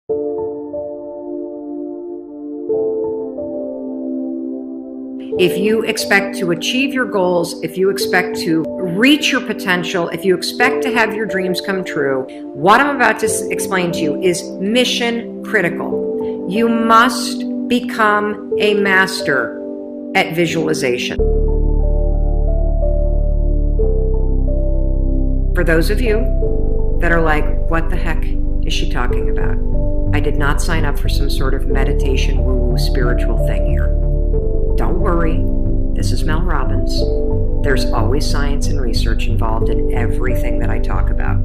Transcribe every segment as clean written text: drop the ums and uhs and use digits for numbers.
If you expect to achieve your goals, if you expect to reach your potential, if you expect to have your dreams come true, what I'm about to explain to you is mission critical. You must become a master at visualization. For those of you that are like, what the heck is she talking about? I did not sign up for some sort of meditation woo-woo spiritual thing here. Don't worry, this is Mel Robbins. There's always science and research involved in everything that I talk about.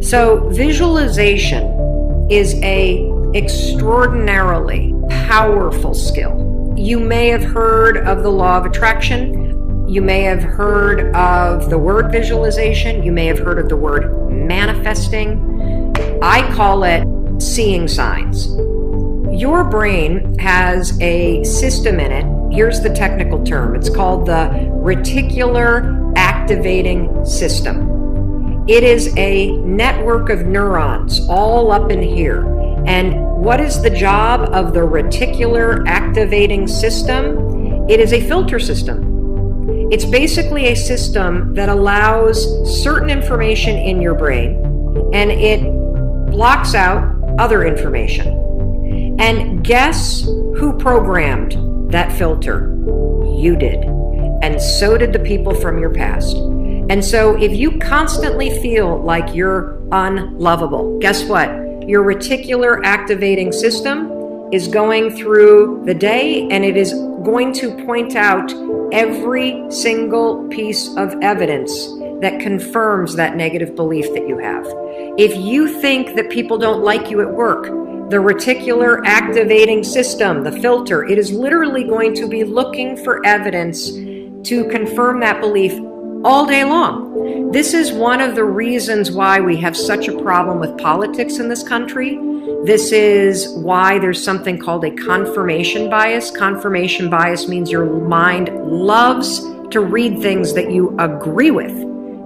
So visualization is an extraordinarily powerful skill. You may have heard of the law of attraction. You may have heard of the word visualization. You may have heard of the word manifesting. I call it seeing signs. Your brain has a system in it. Here's the technical term. It's called the reticular activating system. It is a network of neurons all up in here. And what is the job of the reticular activating system? It is a filter system. It's basically a system that allows certain information in your brain and it blocks out other information. And guess who programmed that filter? You did. And so did the people from your past. And so if you constantly feel like you're unlovable, guess what? Your reticular activating system is going through the day and it is going to point out every single piece of evidence that confirms that negative belief that you have. If you think that people don't like you at work, the reticular activating system, the filter, it is literally going to be looking for evidence to confirm that belief all day long. This is one of the reasons why we have such a problem with politics in this country. This is why there's something called a confirmation bias. Confirmation bias means your mind loves to read things that you agree with,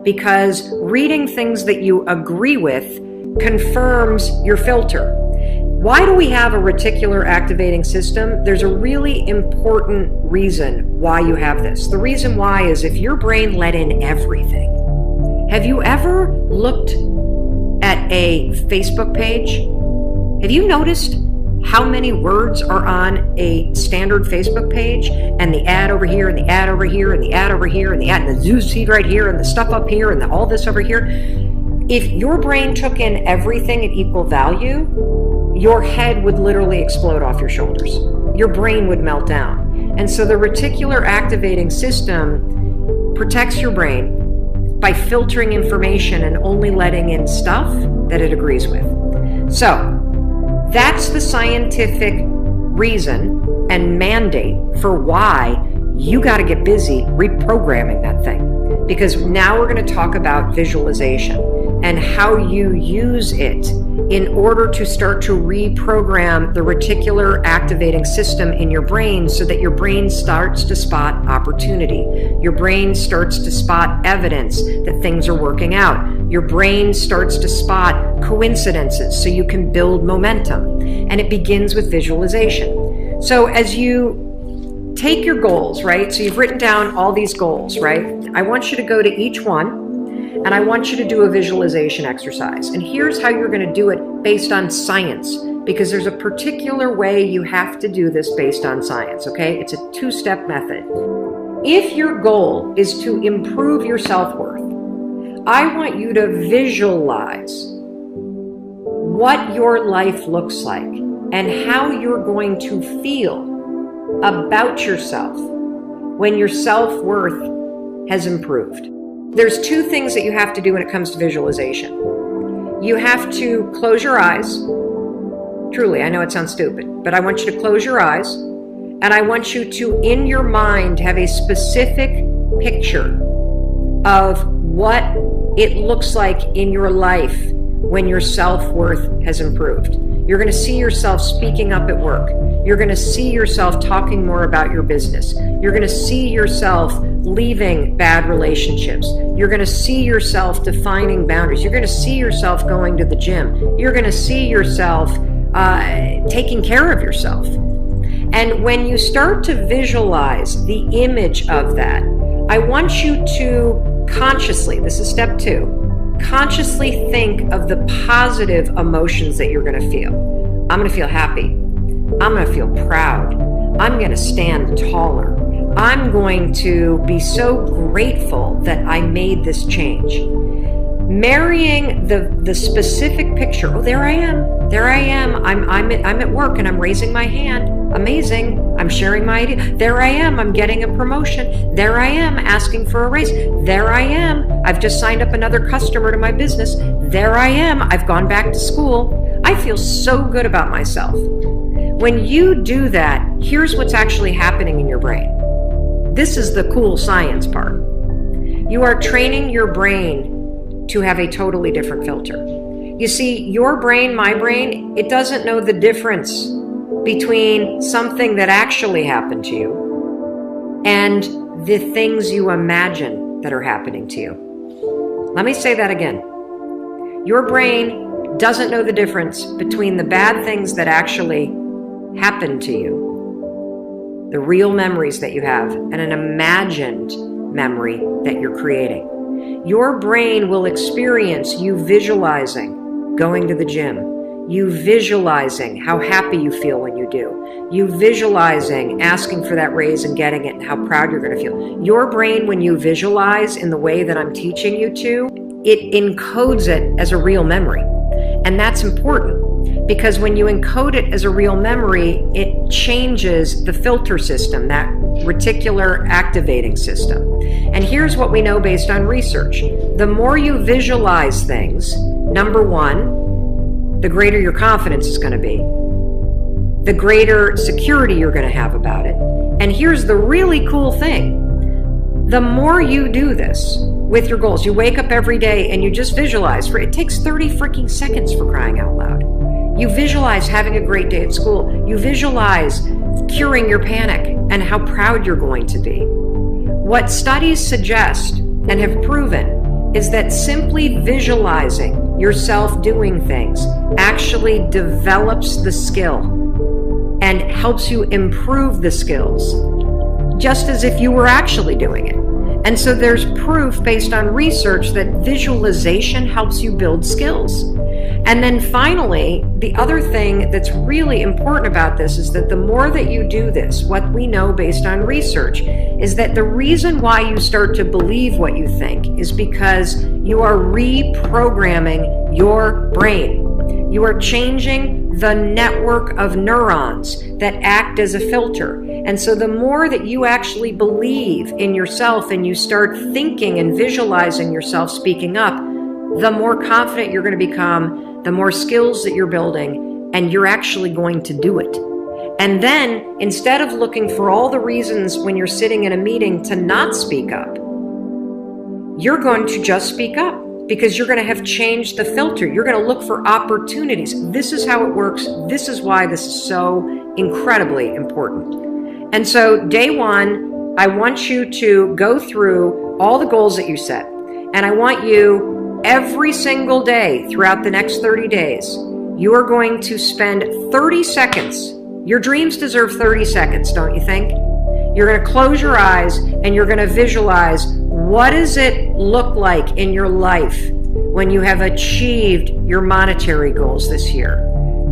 because reading things that you agree with confirms your filter. Why do we have a reticular activating system? There's a really important reason why you have this. The reason why is if your brain let in everything. Have you ever looked at a Facebook page? Have you noticed how many words are on a standard Facebook page, and the ad over here, and the ad over here, and the ad over here, and the ad, and the news feed right here, and the stuff up here, and all this over here? If your brain took in everything at equal value, your head would literally explode off your shoulders. Your brain would melt down. And so the reticular activating system protects your brain by filtering information and only letting in stuff that it agrees with. So that's the scientific reason and mandate for why you got to get busy reprogramming that thing. Because now we're going to talk about visualization and how you use it in order to start to reprogram the reticular activating system in your brain so that your brain starts to spot opportunity. Your brain starts to spot evidence that things are working out. Your brain starts to spot coincidences so you can build momentum. And it begins with visualization. So as you take your goals, right? So you've written down all these goals, right? I want you to go to each one and I want you to do a visualization exercise. And here's how you're going to do it based on science, because there's a particular way you have to do this based on science, okay? It's a two-step method. If your goal is to improve your self-worth, I want you to visualize what your life looks like and how you're going to feel about yourself when your self-worth has improved. There's two things that you have to do when it comes to visualization. You have to close your eyes. Truly, I know it sounds stupid, but I want you to close your eyes, and I want you to, in your mind, have a specific picture of what it looks like in your life when your self-worth has improved. You're going to see yourself speaking up at work. You're going to see yourself talking more about your business. You're going to see yourself leaving bad relationships. You're going to see yourself defining boundaries. You're going to see yourself going to the gym. You're going to see yourself taking care of yourself. And when you start to visualize the image of that, I want you to consciously, this is step 2, consciously think of the positive emotions that you're going to feel. I'm going to feel happy. I'm going to feel proud. I'm going to stand taller. I'm going to be so grateful that I made this change. Marrying the specific picture. Oh, there I am. There I am. I'm at work and I'm raising my hand. Amazing. I'm sharing my idea. There I am. I'm getting a promotion. There I am asking for a raise. There I am. I've just signed up another customer to my business. There I am. I've gone back to school. I feel so good about myself. When you do that, here's what's actually happening in your brain. This is the cool science part. You are training your brain to have a totally different filter. You see, your brain, my brain, it doesn't know the difference between something that actually happened to you and the things you imagine that are happening to you. Let me say that again. Your brain doesn't know the difference between the bad things that actually happened to you, the real memories that you have, and an imagined memory that you're creating. Your brain will experience you visualizing going to the gym, you visualizing how happy you feel when you do, you visualizing asking for that raise and getting it and how proud you're going to feel. Your brain, when you visualize in the way that I'm teaching you to, it encodes it as a real memory. And that's important because when you encode it as a real memory, it changes the filter system, that reticular activating system. And here's what we know based on research. The more you visualize things, number one, the greater your confidence is going to be, the greater security you're going to have about it. And here's the really cool thing. The more you do this with your goals, you wake up every day and you just visualize. It takes 30 freaking seconds, for crying out loud. You visualize having a great day at school. You visualize curing your panic and how proud you're going to be. What studies suggest and have proven is that simply visualizing yourself doing things actually develops the skill and helps you improve the skills, just as if you were actually doing it. And so there's proof based on research that visualization helps you build skills. And then finally, the other thing that's really important about this is that the more that you do this, what we know based on research is that the reason why you start to believe what you think is because you are reprogramming your brain. You are changing the network of neurons that act as a filter. And so the more that you actually believe in yourself and you start thinking and visualizing yourself speaking up, the more confident you're going to become, the more skills that you're building, and you're actually going to do it. And then instead of looking for all the reasons when you're sitting in a meeting to not speak up, you're going to just speak up. Because you're going to have changed the filter. You're going to look for opportunities. This is how it works. This is why this is so incredibly important. And so day one, I want you to go through all the goals that you set. And I want you every single day throughout the next 30 days, you are going to spend 30 seconds. Your dreams deserve 30 seconds, don't you think? You're going to close your eyes and you're going to visualize, what does it look like in your life when you have achieved your monetary goals this year?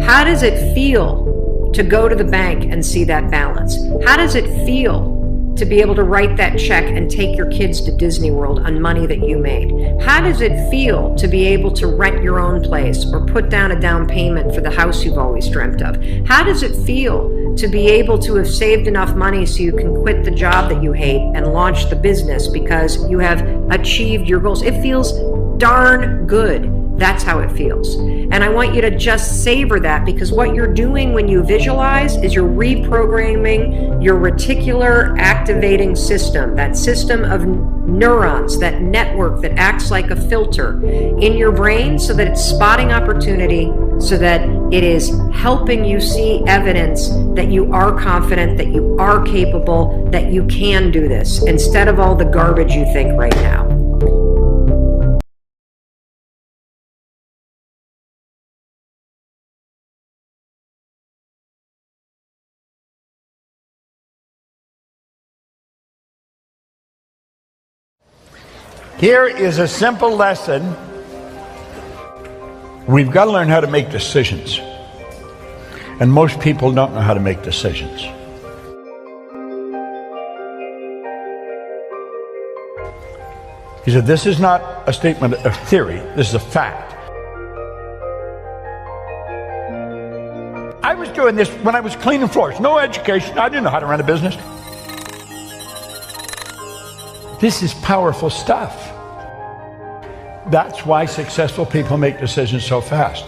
How does it feel to go to the bank and see that balance? How does it feel to be able to write that check and take your kids to Disney World on money that you made? How does it feel to be able to rent your own place or put down a down payment for the house you've always dreamt of? How does it feel to be able to have saved enough money so you can quit the job that you hate and launch the business because you have achieved your goals? It feels darn good. That's how it feels. And I want you to just savor that, because what you're doing when you visualize is you're reprogramming your reticular activating system, that system of neurons, that network that acts like a filter in your brain so that it's spotting opportunity, so that it is helping you see evidence that you are confident, that you are capable, that you can do this, instead of all the garbage you think right now. Here is a simple lesson. We've got to learn how to make decisions. And most people don't know how to make decisions. He said, this is not a statement of theory, this is a fact. I was doing this when I was cleaning floors. No education, I didn't know how to run a business. This is powerful stuff. That's why successful people make decisions so fast.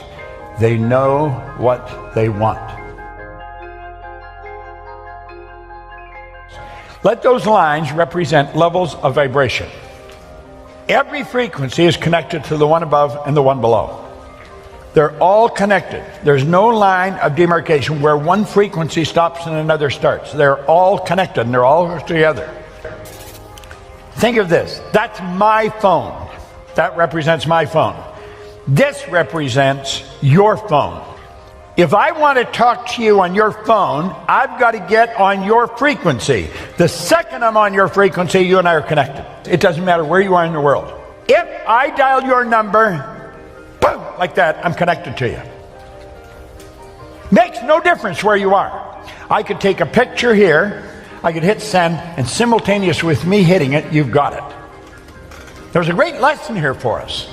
They know what they want. Let those lines represent levels of vibration. Every frequency is connected to the one above and the one below. They're all connected. There's no line of demarcation where one frequency stops and another starts. They're all connected and they're all together. Think of this. That's my phone. That represents my phone. This represents your phone. If I want to talk to you on your phone, I've got to get on your frequency. The second I'm on your frequency, you and I are connected. It doesn't matter where you are in the world. If I dial your number, boom, like that, I'm connected to you. Makes no difference where you are. I could take a picture here, I could hit send, and simultaneous with me hitting it, you've got it. There's a great lesson here for us.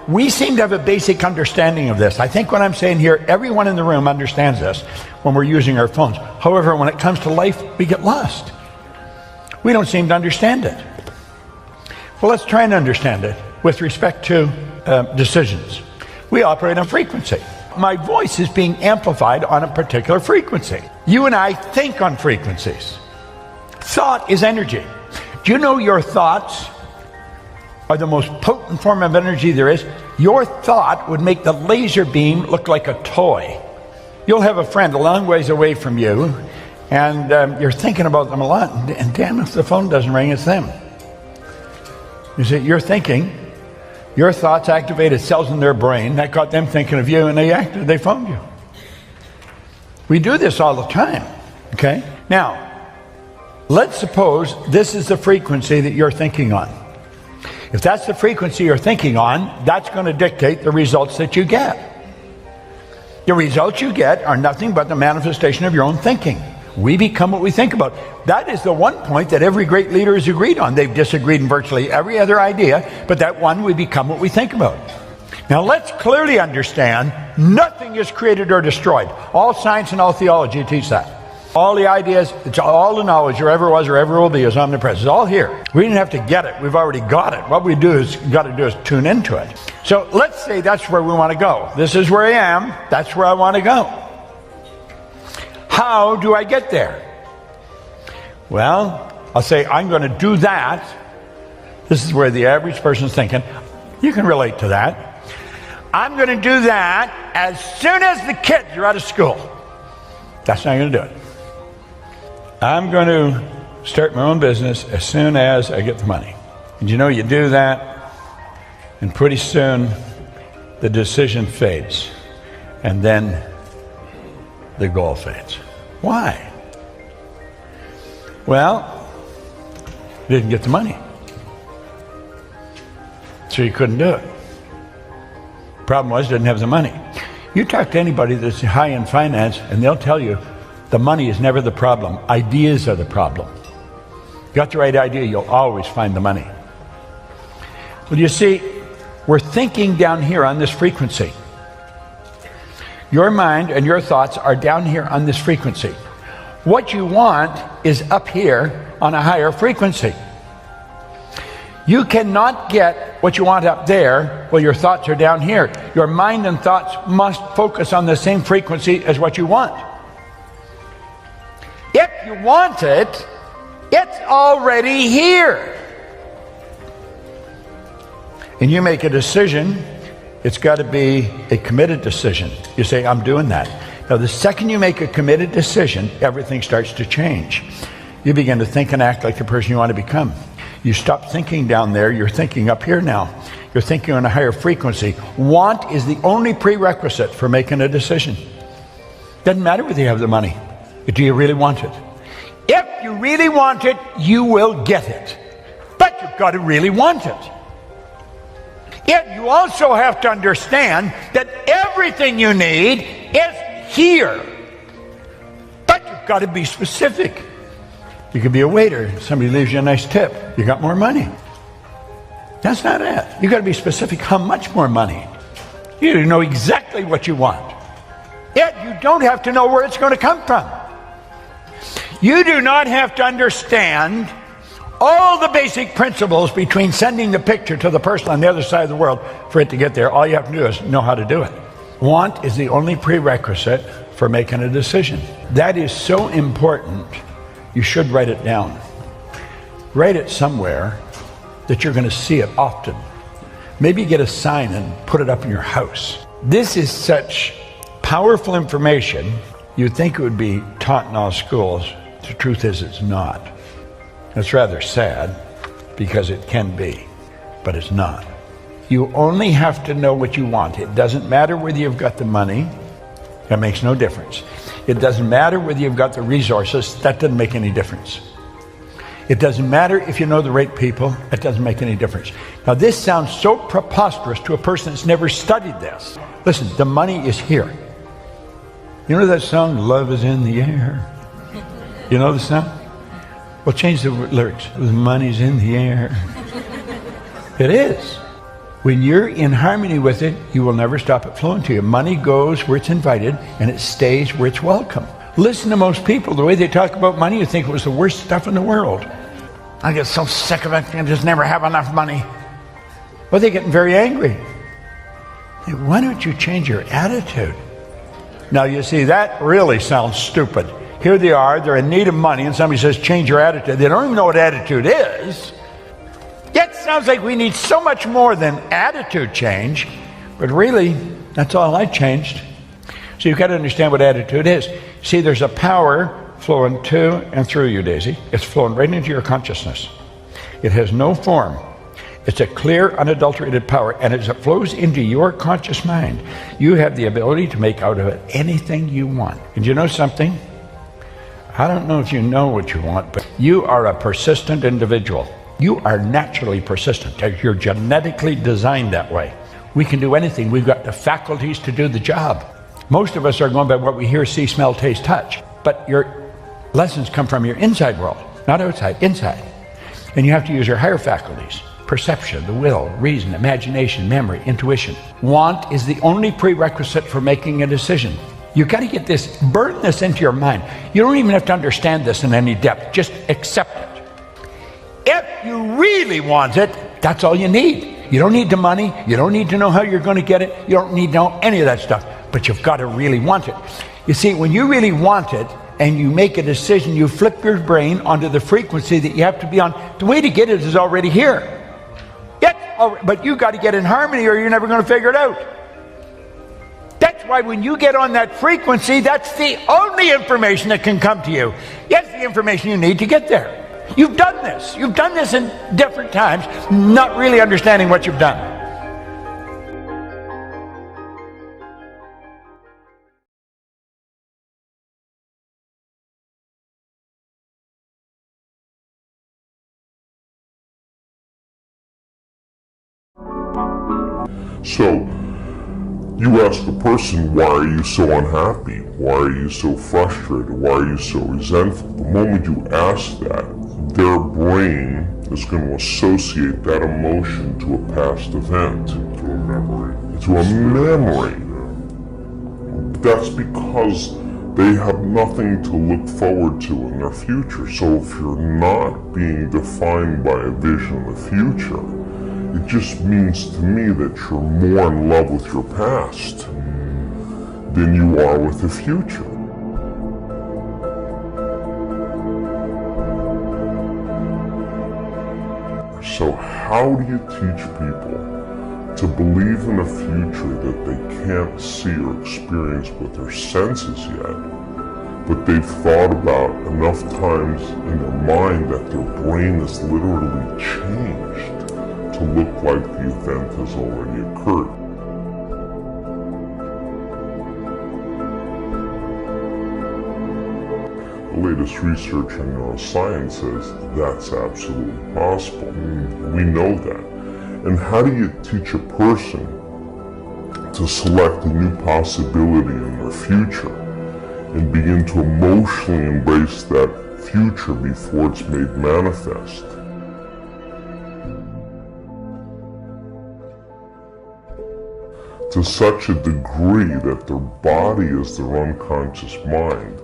We seem to have a basic understanding of this. I think what I'm saying here, everyone in the room understands this when we're using our phones. However, when it comes to life, we get lost. We don't seem to understand it. Well, let's try and understand it with respect to decisions. We operate on frequency. My voice is being amplified on a particular frequency. You and I think on frequencies. Thought is energy. Do you know your thoughts are the most potent form of energy there is? Your thought would make the laser beam look like a toy. You'll have a friend a long ways away from you, and you're thinking about them a lot, and damn if the phone doesn't ring, it's them. You see, you're thinking, your thoughts activated cells in their brain, that got them thinking of you, and they phoned you. We do this all the time, okay? Now, let's suppose this is the frequency that you're thinking on. If that's the frequency you're thinking on, that's going to dictate the results that you get. The results you get are nothing but the manifestation of your own thinking. We become what we think about. That is the one point that every great leader has agreed on. They've disagreed in virtually every other idea, but that one, we become what we think about. Now let's clearly understand, nothing is created or destroyed. All science and all theology teach that. All the ideas, it's all the knowledge there ever was or ever will be is omnipresent. It's all here. We didn't have to get it. We've already got it. What we got to do is tune into it. So let's say that's where we want to go. This is where I am. That's where I want to go. How do I get there? Well, I'll say I'm going to do that. This is where the average person's thinking. You can relate to that. I'm going to do that as soon as the kids are out of school. That's not going to do it. I'm going to start my own business as soon as I get the money. And you know, you do that, and pretty soon the decision fades, and then the goal fades. Why? Well, you didn't get the money, so you couldn't do it. Problem was, you didn't have the money. You talk to anybody that's high in finance, and they'll tell you the money is never the problem. Ideas are the problem. You got the right idea, you'll always find the money. Well, you see, we're thinking down here on this frequency. Your mind and your thoughts are down here on this frequency. What you want is up here on a higher frequency. You cannot get what you want up there while your thoughts are down here. Your mind and thoughts must focus on the same frequency as what you want. If you want it, it's already here. And you make a decision, it's got to be a committed decision. You say, I'm doing that. Now, the second you make a committed decision, everything starts to change. You begin to think and act like the person you want to become. You stop thinking down there, you're thinking up here now. You're thinking on a higher frequency. Want is the only prerequisite for making a decision. Doesn't matter whether you have the money. Do you really want it? If you really want it, you will get it. But you've got to really want it. Yet you also have to understand that everything you need is here. But you've got to be specific. You could be a waiter, somebody leaves you a nice tip, you got more money. That's not it. You've got to be specific how much more money. You know exactly what you want. Yet you don't have to know where it's going to come from. You do not have to understand all the basic principles between sending the picture to the person on the other side of the world for it to get there. All you have to do is know how to do it. Want is the only prerequisite for making a decision. That is so important, you should write it down. Write it somewhere that you're going to see it often. Maybe get a sign and put it up in your house. This is such powerful information, you'd think it would be taught in all schools. The truth is it's not. It's rather sad because it can be, but it's not. You only have to know what you want. It doesn't matter whether you've got the money. That makes no difference. It doesn't matter whether you've got the resources. That doesn't make any difference. It doesn't matter if you know the right people. It doesn't make any difference. Now this sounds so preposterous to a person that's never studied this. Listen, the money is here. You know that song, Love is in the Air? You know the song? Well, change the lyrics. The money's in the air. It is. When you're in harmony with it, you will never stop it flowing to you. Money goes where it's invited, and it stays where it's welcome. Listen to most people. The way they talk about money, you think it was the worst stuff in the world. I get so sick of it. I just never have enough money. Well, they're getting very angry. Hey, why don't you change your attitude? Now, you see, that really sounds stupid. Here they are, they're in need of money, and somebody says, change your attitude. They don't even know what attitude is. Yet it sounds like we need so much more than attitude change, but really, that's all I changed. So you've got to understand what attitude is. See, there's a power flowing to and through you, Daisy. It's flowing right into your consciousness. It has no form. It's a clear, unadulterated power, and as it flows into your conscious mind, you have the ability to make out of it anything you want. And you know something? I don't know if you know what you want, but you are a persistent individual. You are naturally persistent. You're genetically designed that way. We can do anything. We've got the faculties to do the job. Most of us are going by what we hear, see, smell, taste, touch. But your lessons come from your inside world, not outside, inside. And you have to use your higher faculties. Perception, the will, reason, imagination, memory, intuition. Want is the only prerequisite for making a decision. You've got to get this, burn this into your mind. You don't even have to understand this in any depth. Just accept it. If you really want it, that's all you need. You don't need the money. You don't need to know how you're going to get it. You don't need to know any of that stuff. But you've got to really want it. You see, when you really want it and you make a decision, you flip your brain onto the frequency that you have to be on. The way to get it is already here. But you've got to get in harmony or you're never going to figure it out. That's why when you get on that frequency, that's the only information that can come to you. Yes, the information you need to get there. You've done this. You've done this in different times, not really understanding what you've done. So, you ask the person, why are you so unhappy? Why are you so frustrated? Why are you so resentful? The moment you ask that, their brain is going to associate that emotion to a past event, to a memory. To a memory. That's because they have nothing to look forward to in their future. So if you're not being defined by a vision of the future, it just means to me that you're more in love with your past than you are with the future. So how do you teach people to believe in a future that they can't see or experience with their senses yet, but they've thought about enough times in their mind that their brain is literally changed to look like the event has already occurred? The latest research in neuroscience says that's absolutely possible. We know that. And how do you teach a person to select a new possibility in their future and begin to emotionally embrace that future before it's made manifest? To such a degree that their body, as their unconscious mind,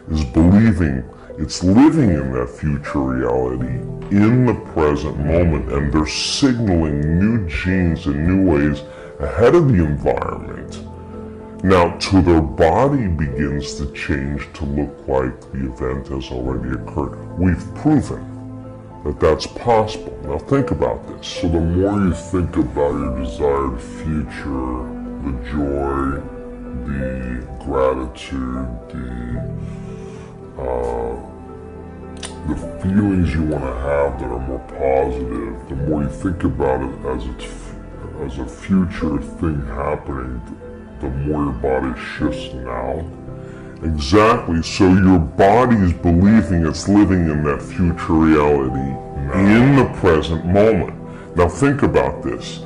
is believing it's living in that future reality in the present moment, and they're signaling new genes and new ways ahead of the environment. Now, till their body begins to change to look like the event has already occurred. We've proven that that's possible. Now think about this. So the more you think about your desired future, the joy, the gratitude, the feelings you want to have that are more positive, the more you think about it as a future thing happening, the more your body shifts now. Exactly, so your body is believing it's living in that future reality in the present moment. Now think about this.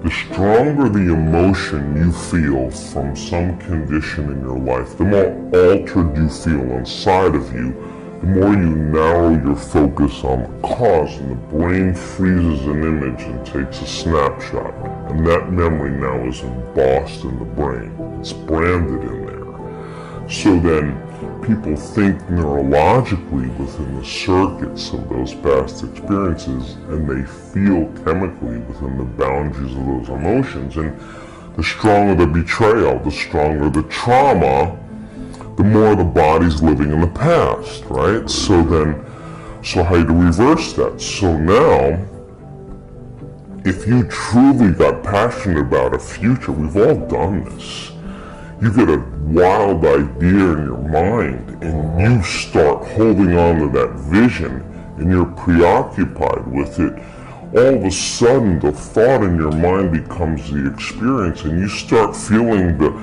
The stronger the emotion you feel from some condition in your life, the more altered you feel inside of you, the more you narrow your focus on the cause, and the brain freezes an image and takes a snapshot. And that memory now is embossed in the brain. It's branded in there. So then people think neurologically within the circuits of those past experiences, and they feel chemically within the boundaries of those emotions. And the stronger the betrayal, the stronger the trauma, the more the body's living in the past, right? So how do you reverse that? So now, if you truly got passionate about a future, we've all done this. You get a wild idea in your mind and you start holding on to that vision and you're preoccupied with it. All of a sudden, the thought in your mind becomes the experience, and you start feeling the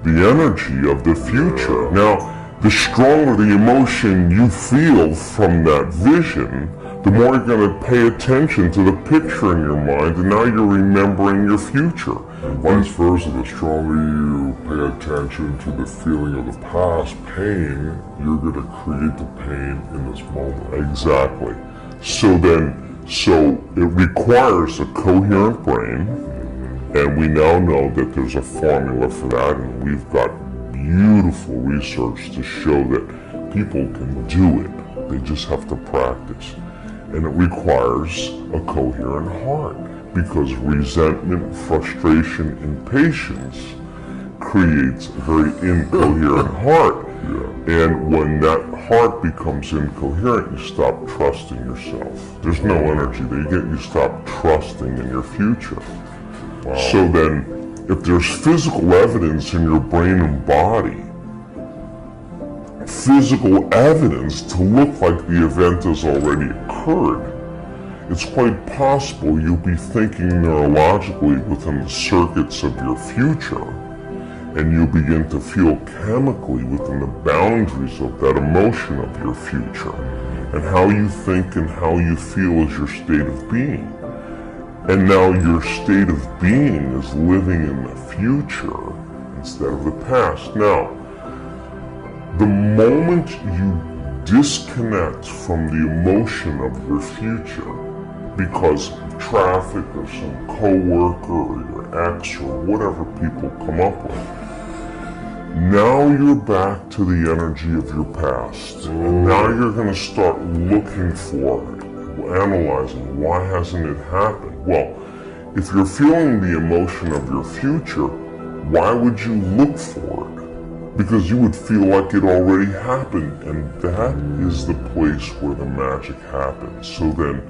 energy of the future. Now, the stronger the emotion you feel from that vision, the more you're going to pay attention to the picture in your mind, and now you're remembering your future. And vice versa, the stronger you pay attention to the feeling of the past pain, you're going to create the pain in this moment. Exactly. So it requires a coherent brain. And we now know that there's a formula for that, and we've got beautiful research to show that people can do it. They just have to practice. And it requires a coherent heart, because resentment, frustration, impatience creates a very incoherent heart. And when that heart becomes incoherent, you stop trusting yourself. There's no energy there. You stop trusting in your future. Wow. So then, if there's physical evidence in your brain and body, physical evidence to look like the event has already occurred, it's quite possible you'll be thinking neurologically within the circuits of your future, and you'll begin to feel chemically within the boundaries of that emotion of your future. And how you think and how you feel is your state of being. And now your state of being is living in the future instead of the past. Now, the moment you disconnect from the emotion of your future because of traffic or some coworker or your ex or whatever people come up with, now you're back to the energy of your past. And now you're going to start looking for it, analyzing, why hasn't it happened? Well, if you're feeling the emotion of your future, why would you look for it? Because you would feel like it already happened, and that is the place where the magic happens. So then,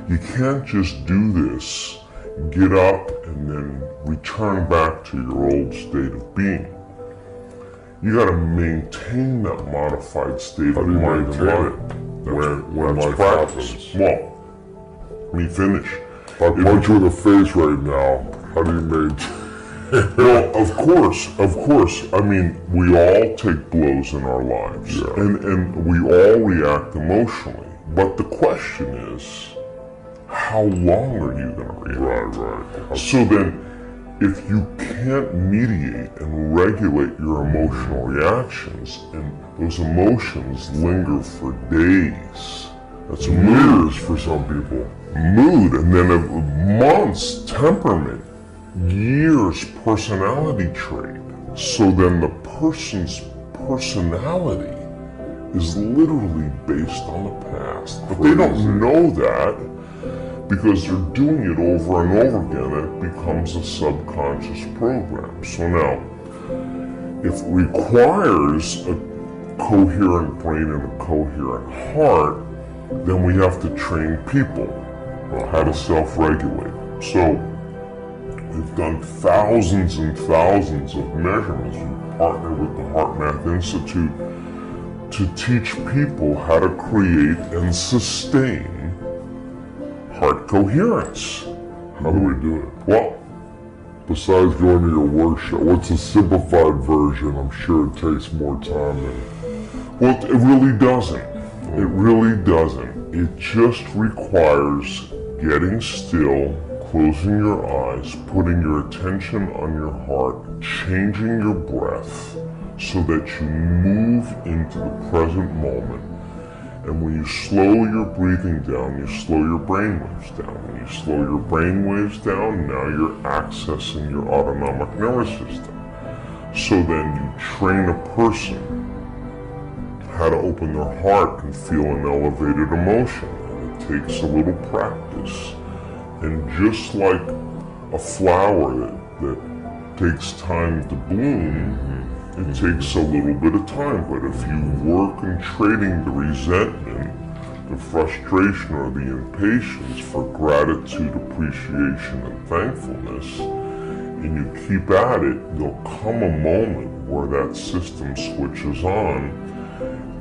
you can't just do this, get up, and then return back to your old state of being. You gotta maintain that modified state of mind and life. When life happens. Well, let me finish. If I punch you in the face right now, how do you maintain? Well, of course. I mean, we all take blows in our lives, and we all react emotionally. But the question is, how long are you going to react? Right. So then, if you can't mediate and regulate your emotional reactions, and those emotions linger for days, that's years for some people. Mood, and then months, temperament, years, personality trait. So then the person's personality is literally based on the past. But they don't know that because they're doing it over and over again, and it becomes a subconscious program. So now, if it requires a coherent brain and a coherent heart, then we have to train people how to self-regulate. So we've done thousands and thousands of measurements. We partner with the HeartMath Institute to teach people how to create and sustain heart coherence. How do we do it? Well, besides going to your workshop, what's a simplified version? I'm sure it takes more time than... well, it really doesn't. It really doesn't. It just requires getting still, closing your eyes, putting your attention on your heart, changing your breath so that you move into the present moment. And when you slow your breathing down, you slow your brainwaves down. When you slow your brainwaves down, now you're accessing your autonomic nervous system. So then you train a person how to open their heart and feel an elevated emotion. And it takes a little practice. And just like a flower that takes time to bloom, it takes a little bit of time. But if you work in trading the resentment, the frustration, or the impatience for gratitude, appreciation, and thankfulness, and you keep at it, there'll come a moment where that system switches on,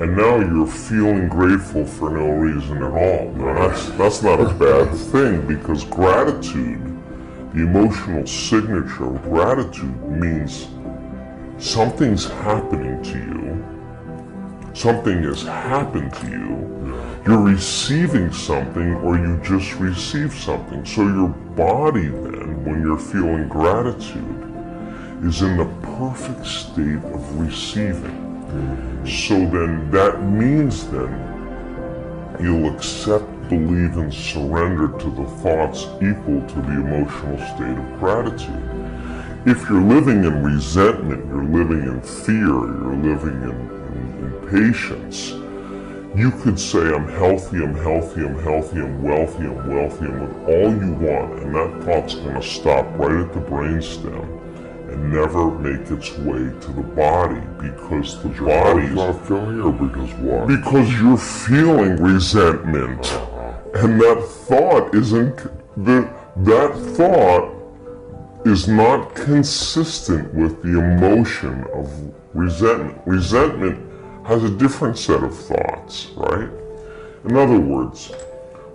and now you're feeling grateful for no reason at all. Now that's not a bad thing, because gratitude, the emotional signature of gratitude, means something's happening to you, something has happened to you, you're receiving something, or you just received something. So your body then, when you're feeling gratitude, is in the perfect state of receiving. So then that means then you'll accept, believe, and surrender to the thoughts equal to the emotional state of gratitude. If you're living in resentment, you're living in fear, you're living in impatience, you could say, I'm healthy, I'm healthy, I'm healthy, I'm wealthy, I'm wealthy, and with all you want, and that thought's going to stop right at the brainstem and never make its way to the body, because the body's not feeling, or because why? Because you're feeling resentment, and that thought is not consistent with the emotion of resentment. Resentment has a different set of thoughts, right? In other words,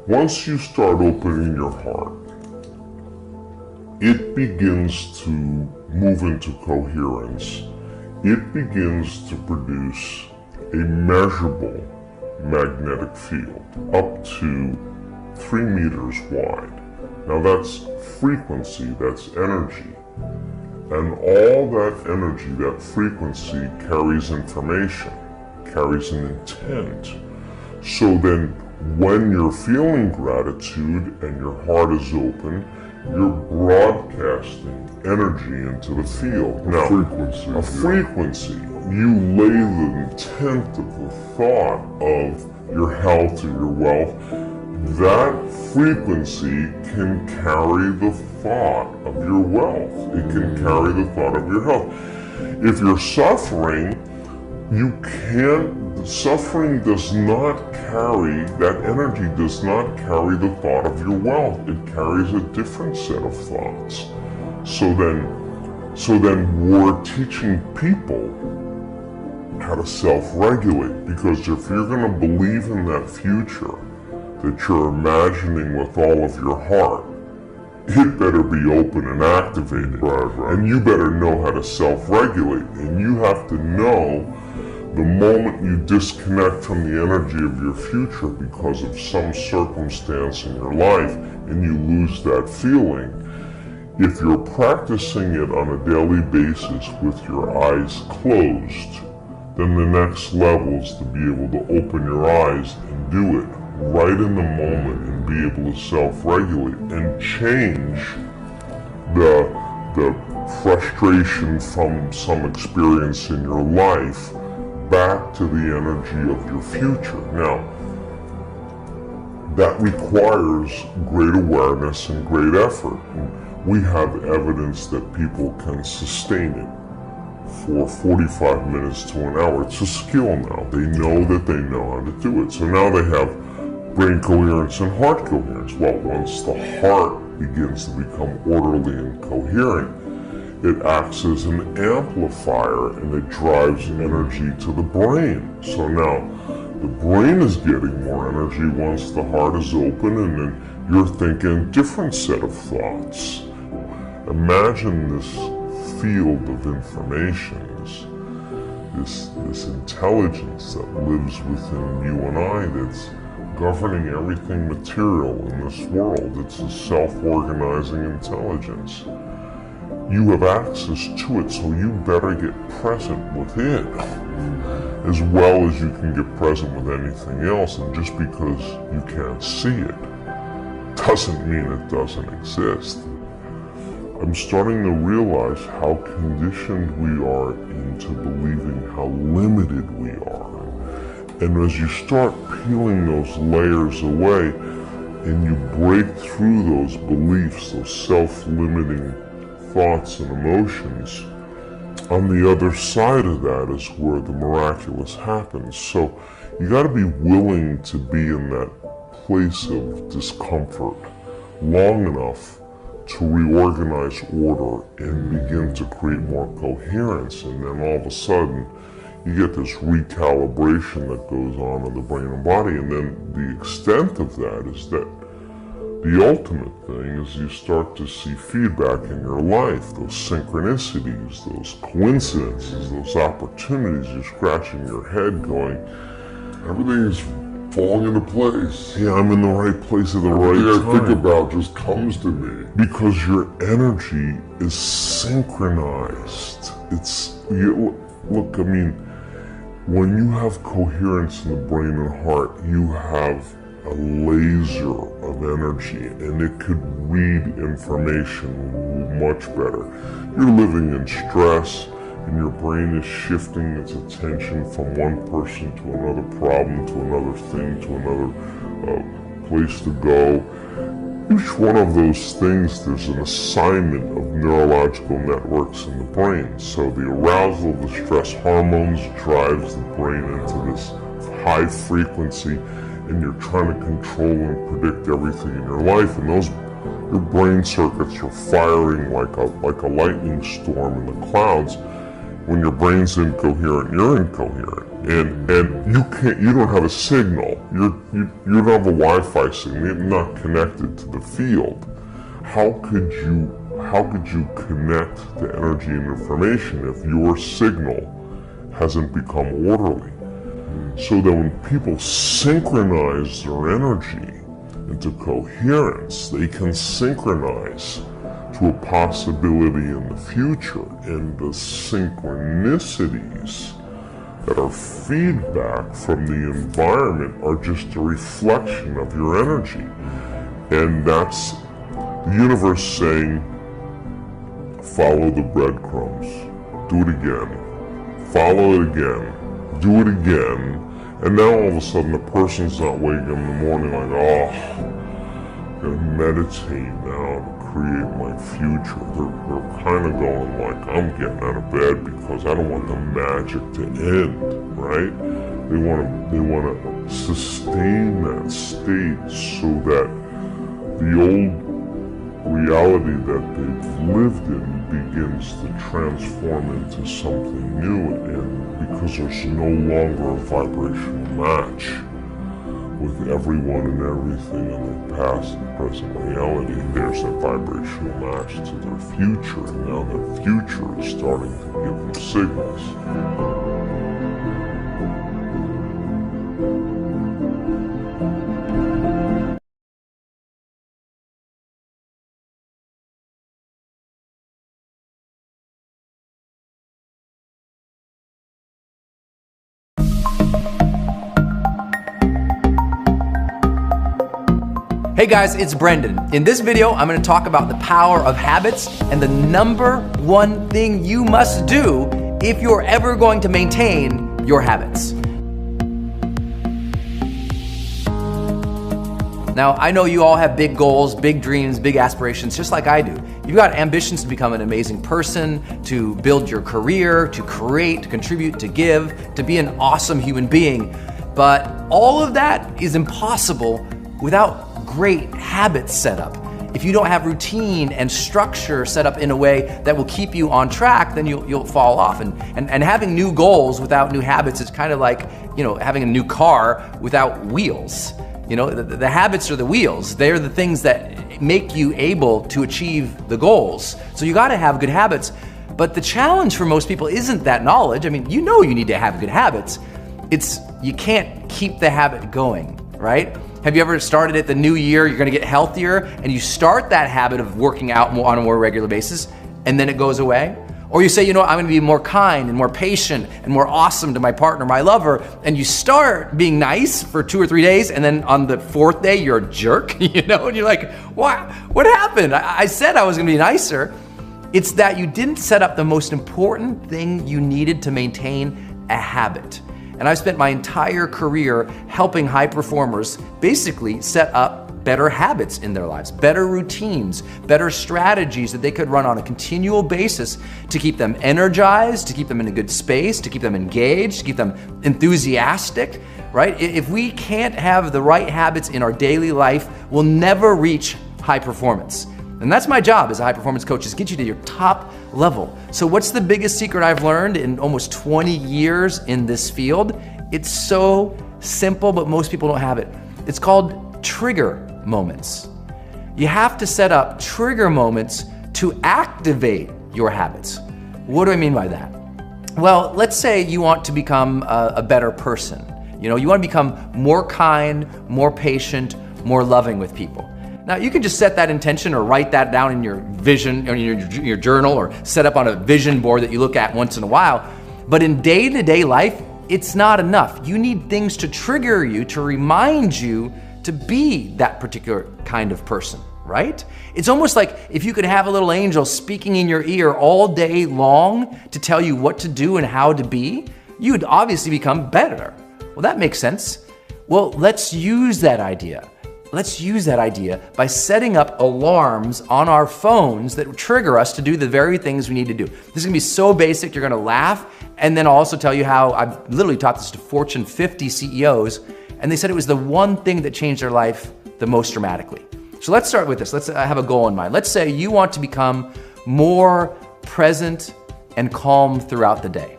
once you start opening your heart, it begins to move into coherence. It begins to produce a measurable magnetic field up to 3 meters wide. Now that's frequency, that's energy. And all that energy, that frequency, carries information, carries an intent. So then when you're feeling gratitude and your heart is open, you're broadcasting energy into the field. Now, a frequency. You lay the intent of the thought of your health or your wealth. That frequency can carry the thought of your wealth. It can carry the thought of your health. If you're suffering, suffering does not carry, that energy does not carry the thought of your wealth. It carries a different set of thoughts. So then we're teaching people how to self-regulate, because if you're going to believe in that future that you're imagining with all of your heart, it better be open and activated. Right. And you better know how to self-regulate. And you have to know The moment you disconnect from the energy of your future because of some circumstance in your life and you lose that feeling, if you're practicing it on a daily basis with your eyes closed, then the next level is to be able to open your eyes and do it right in the moment and be able to self-regulate and change the frustration from some experience in your life back to the energy of your future. Now, that requires great awareness and great effort. And we have evidence that people can sustain it for 45 minutes to an hour. It's a skill now. They know that they know how to do it. So now they have brain coherence and heart coherence. Well, once the heart begins to become orderly and coherent, it acts as an amplifier and it drives energy to the brain. So now the brain is getting more energy once the heart is open, and then you're thinking a different set of thoughts. Imagine this field of information, this intelligence that lives within you and I that's governing everything material in this world. It's a self-organizing intelligence. You have access to it, so you better get present with it as well as you can get present with anything else. And just because you can't see it doesn't mean it doesn't exist. I'm starting to realize how conditioned we are into believing how limited we are. And as you start peeling those layers away and you break through those beliefs, those self-limiting thoughts and emotions, on the other side of that is where the miraculous happens. So you got to be willing to be in that place of discomfort long enough to reorganize order and begin to create more coherence, and then all of a sudden you get this recalibration that goes on in the brain and body. And then the extent of that is that the ultimate thing is you start to see feedback in your life, those synchronicities, those coincidences, those opportunities. You're scratching your head going, everything's falling into place. yeah, I'm in the right place at the right Everything time. I think about just comes to me. Because your energy is synchronized. Look, I mean, when you have coherence in the brain and heart, you have a laser of energy, and it could read information much better. You're living in stress, and your brain is shifting its attention from one person to another problem, to another thing, to another place to go. Each one of those things, there's an assignment of neurological networks in the brain. So the arousal of the stress hormones drives the brain into this high frequency, and you're trying to control and predict everything in your life, and your brain circuits are firing like a lightning storm in the clouds. When your brain's incoherent, you're incoherent, and you don't have a signal. You don't have a Wi-Fi signal. You're not connected to the field. How could you connect to energy and information if your signal hasn't become orderly? So that when people synchronize their energy into coherence, they can synchronize to a possibility in the future, and the synchronicities that are feedback from the environment are just a reflection of your energy. And that's the universe saying, follow the breadcrumbs, do it again, follow it again, do it again. And now all of a sudden the person's not waking up in the morning like, oh, I'm gonna meditate now to create my future. They're kind of going like, I'm getting out of bed because I don't want the magic to end, right? They want to sustain that state so that the old reality that they've lived in begins to transform into something new, and because there's no longer a vibrational match with everyone and everything in their past and present reality, there's a vibrational match to their future, and now their future is starting to give them signals. Hey guys, it's Brendan. In this video, I'm going to talk about the power of habits and the number one thing you must do if you're ever going to maintain your habits. Now, I know you all have big goals, big dreams, big aspirations, just like I do. You've got ambitions to become an amazing person, to build your career, to create, to contribute, to give, to be an awesome human being. But all of that is impossible without great habits set up. If you don't have routine and structure set up in a way that will keep you on track, then you'll fall off. And having new goals without new habits is kind of like, having a new car without wheels. The habits are the wheels. They're the things that make you able to achieve the goals. So you got to have good habits. But the challenge for most people isn't that knowledge. I mean, you need to have good habits. It's you can't keep the habit going, right? Have you ever started at the new year, you're gonna get healthier, and you start that habit of working out on a more regular basis, and then it goes away? Or you say, I'm gonna be more kind and more patient and more awesome to my partner, my lover, and you start being nice for 2 or 3 days, and then on the 4th day, you're a jerk, and you're like, what happened? I said I was gonna be nicer. It's that you didn't set up the most important thing you needed to maintain a habit. And I've spent my entire career helping high performers basically set up better habits in their lives, better routines, better strategies that they could run on a continual basis to keep them energized, to keep them in a good space, to keep them engaged, to keep them enthusiastic, right? If we can't have the right habits in our daily life, we'll never reach high performance. And that's my job as a high performance coach, is get you to your top level. So what's the biggest secret I've learned in almost 20 years in this field? It's so simple, but most people don't have it. It's called trigger moments. You have to set up trigger moments to activate your habits. What do I mean by that? Well, let's say you want to become a better person. You want to become more kind, more patient, more loving with people. Now, you can just set that intention or write that down in your vision, or in your journal, or set up on a vision board that you look at once in a while. But in day-to-day life, it's not enough. You need things to trigger you, to remind you to be that particular kind of person, right? It's almost like if you could have a little angel speaking in your ear all day long to tell you what to do and how to be, you'd obviously become better. Well, that makes sense. Well, let's use that idea. Let's use that idea by setting up alarms on our phones that trigger us to do the very things we need to do. This is gonna be so basic, you're gonna laugh, and then I'll also tell you how I've literally taught this to Fortune 50 CEOs, and they said it was the one thing that changed their life the most dramatically. So let's start with this. Let's have a goal in mind. Let's say you want to become more present and calm throughout the day.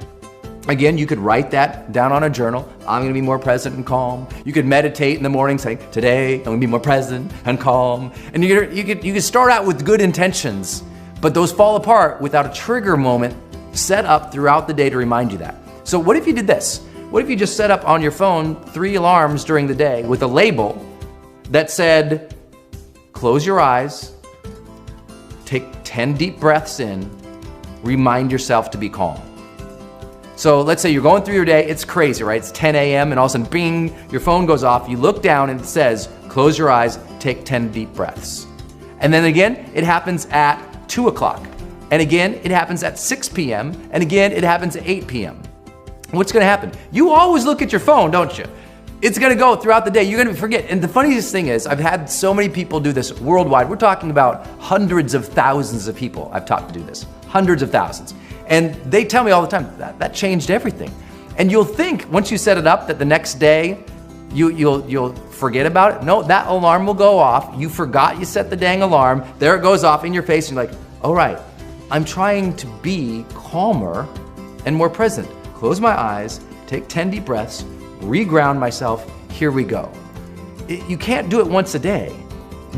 Again, you could write that down on a journal. I'm gonna be more present and calm. You could meditate in the morning saying, today I'm gonna be more present and calm. And you could start out with good intentions, but those fall apart without a trigger moment set up throughout the day to remind you that. So what if you did this? What if you just set up on your phone 3 alarms during the day with a label that said, close your eyes, take 10 deep breaths in, remind yourself to be calm. So let's say you're going through your day, it's crazy, right? It's 10 a.m. and all of a sudden, bing, your phone goes off. You look down and it says, close your eyes, take 10 deep breaths. And then again, it happens at 2 o'clock. And again, it happens at 6 p.m. And again, it happens at 8 p.m. What's gonna happen? You always look at your phone, don't you? It's gonna go throughout the day. You're gonna forget. And the funniest thing is, I've had so many people do this worldwide. We're talking about hundreds of thousands of people I've taught to do this. Hundreds of thousands. And they tell me all the time, that changed everything. And you'll think, once you set it up, that the next day, you'll forget about it. No, that alarm will go off. You forgot you set the dang alarm. There it goes off in your face, and you're like, all right, I'm trying to be calmer and more present. Close my eyes, take 10 deep breaths, reground myself, here we go. You can't do it once a day.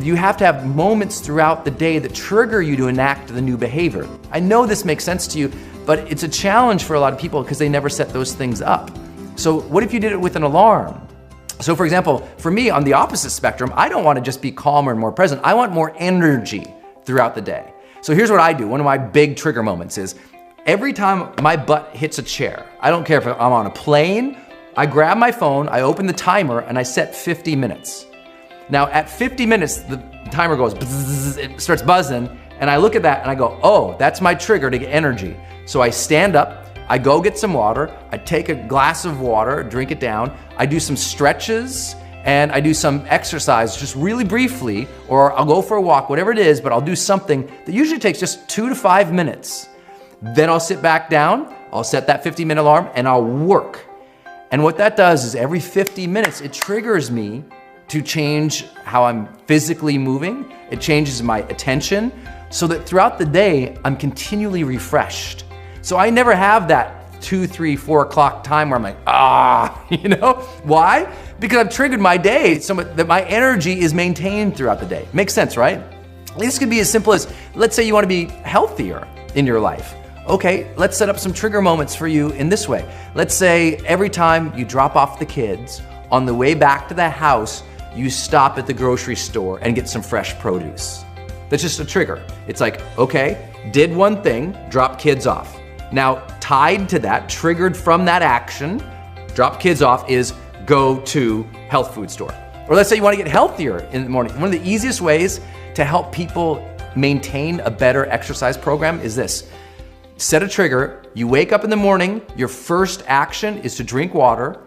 You have to have moments throughout the day that trigger you to enact the new behavior. I know this makes sense to you, but it's a challenge for a lot of people because they never set those things up. So what if you did it with an alarm? So for example, for me on the opposite spectrum, I don't want to just be calmer and more present. I want more energy throughout the day. So here's what I do. One of my big trigger moments is every time my butt hits a chair, I don't care if I'm on a plane, I grab my phone, I open the timer, and I set 50 minutes. Now at 50 minutes, the timer goes, bzzz, it starts buzzing, and I look at that and I go, oh, that's my trigger to get energy. So I stand up, I go get some water, I take a glass of water, drink it down, I do some stretches, and I do some exercise just really briefly, or I'll go for a walk, whatever it is, but I'll do something that usually takes just 2 to 5 minutes. Then I'll sit back down, I'll set that 50-minute alarm, and I'll work. And what that does is every 50 minutes, it triggers me to change how I'm physically moving. It changes my attention so that throughout the day, I'm continually refreshed. So I never have that 2, 3, 4 o'clock time where I'm like, Why? Because I've triggered my day so that my energy is maintained throughout the day. Makes sense, right? This could be as simple as, let's say you want to be healthier in your life. Okay, let's set up some trigger moments for you in this way. Let's say every time you drop off the kids, on the way back to the house, you stop at the grocery store and get some fresh produce. That's just a trigger. It's like, okay, did one thing, drop kids off. Now, tied to that, triggered from that action, drop kids off, is go to health food store. Or let's say you want to get healthier in the morning. One of the easiest ways to help people maintain a better exercise program is this. Set a trigger, you wake up in the morning, your first action is to drink water,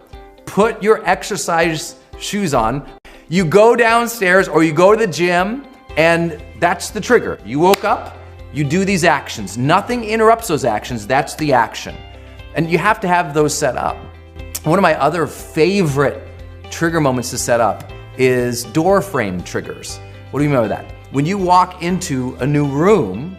put your exercise shoes on, you go downstairs or you go to the gym, and that's the trigger. You woke up, you do these actions. Nothing interrupts those actions, that's the action. And you have to have those set up. One of my other favorite trigger moments to set up is door frame triggers. What do you mean by that? When you walk into a new room,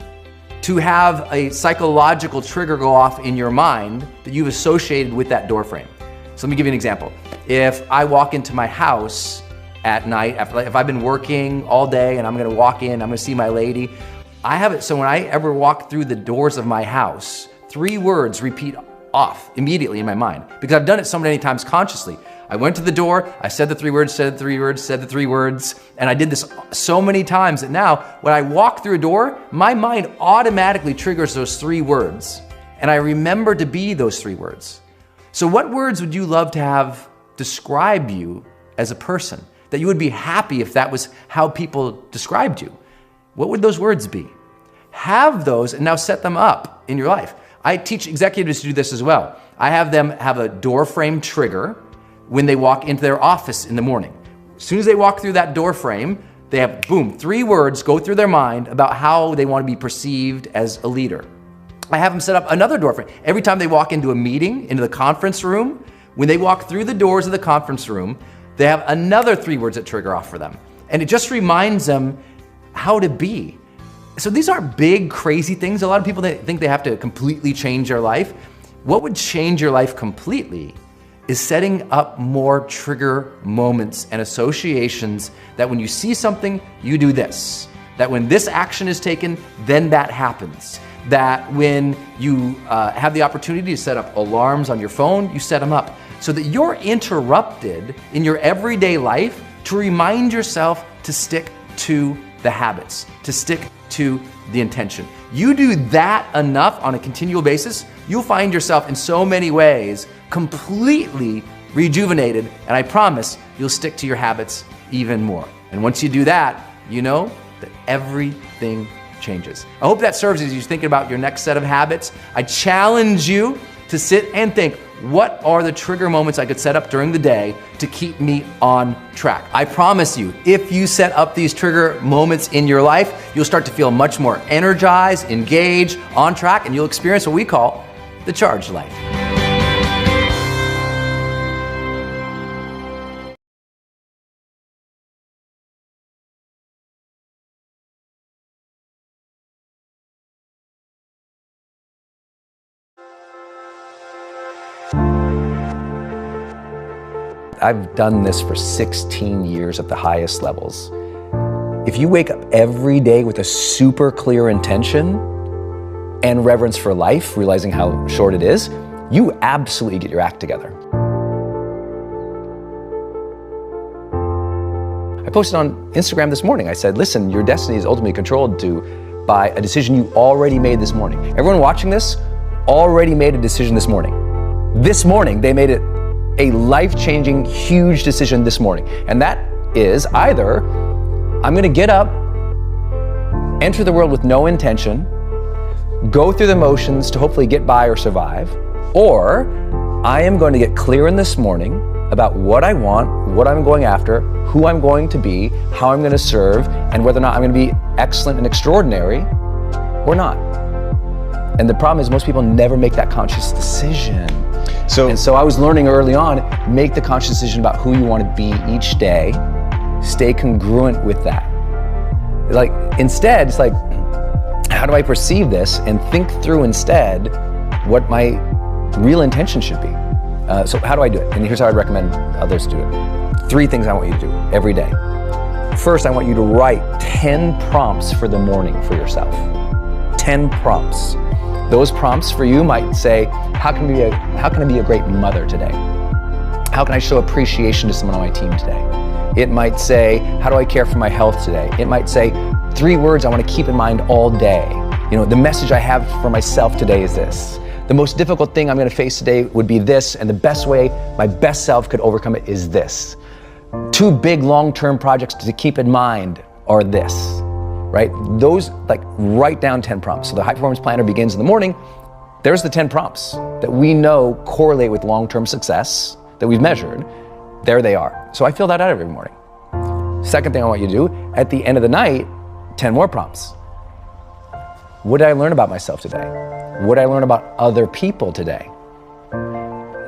to have a psychological trigger go off in your mind that you've associated with that door frame. So let me give you an example. If I walk into my house at night, if I've been working all day and I'm gonna walk in, I'm gonna see my lady, I have it so when I ever walk through the doors of my house, 3 words repeat off immediately in my mind because I've done it so many times consciously. I went to the door, I said the 3 words, said the 3 words, said the 3 words, and I did this so many times that now when I walk through a door, my mind automatically triggers those 3 words, and I remember to be those 3 words. So what words would you love to have describe you as a person? That you would be happy if that was how people described you? What would those words be? Have those and now set them up in your life. I teach executives to do this as well. I have them have a door frame trigger when they walk into their office in the morning. As soon as they walk through that door frame, they have, boom, 3 words go through their mind about how they want to be perceived as a leader. I have them set up another door frame. Every time they walk into a meeting, into the conference room, when they walk through the doors of the conference room, they have another 3 words that trigger off for them. And it just reminds them how to be. So these aren't big, crazy things. A lot of people think they have to completely change their life. What would change your life completely is setting up more trigger moments and associations that when you see something, you do this. That when this action is taken, then that happens. That when you have the opportunity to set up alarms on your phone, you set them up so that you're interrupted in your everyday life to remind yourself to stick to the habits, to stick to the intention. You do that enough on a continual basis, you'll find yourself in so many ways completely rejuvenated, and I promise you'll stick to your habits even more. And once you do that, you know that everything changes. I hope that serves as you're thinking about your next set of habits. I challenge you to sit and think, what are the trigger moments I could set up during the day to keep me on track? I promise you, if you set up these trigger moments in your life, you'll start to feel much more energized, engaged, on track, and you'll experience what we call the charged life. I've done this for 16 years at the highest levels. If you wake up every day with a super clear intention and reverence for life, realizing how short it is, you absolutely get your act together. I posted on Instagram this morning. I said, listen, your destiny is ultimately controlled by a decision you already made this morning. Everyone watching this already made a decision this morning. This morning, they made it a life-changing, huge decision this morning. And that is either I'm gonna get up, enter the world with no intention, go through the motions to hopefully get by or survive, or I am going to get clear in this morning about what I want, what I'm going after, who I'm going to be, how I'm going to serve, and whether or not I'm going to be excellent and extraordinary or not. And the problem is most people never make that conscious decision. So I was learning early on, make the conscious decision about who you want to be each day, stay congruent with that. Like instead, it's like, how do I perceive this, and think through instead what my real intention should be. So how do I do it? And here's how I recommend others do it. 3 things I want you to do every day. First, I want you to write 10 prompts for the morning for yourself. 10 prompts. Those prompts for you might say, how can I be a great mother today? How can I show appreciation to someone on my team today? It might say, how do I care for my health today? It might say, 3 words I want to keep in mind all day. You know, the message I have for myself today is this. The most difficult thing I'm going to face today would be this, and the best way my best self could overcome it is this. 2 big long-term projects to keep in mind are this, right? Those, like, write down 10 prompts. So the high performance planner begins in the morning. There's the 10 prompts that we know correlate with long-term success that we've measured. There they are. So I fill that out every morning. Second thing I want you to do, at the end of the night, 10 more prompts. What did I learn about myself today? What did I learn about other people today?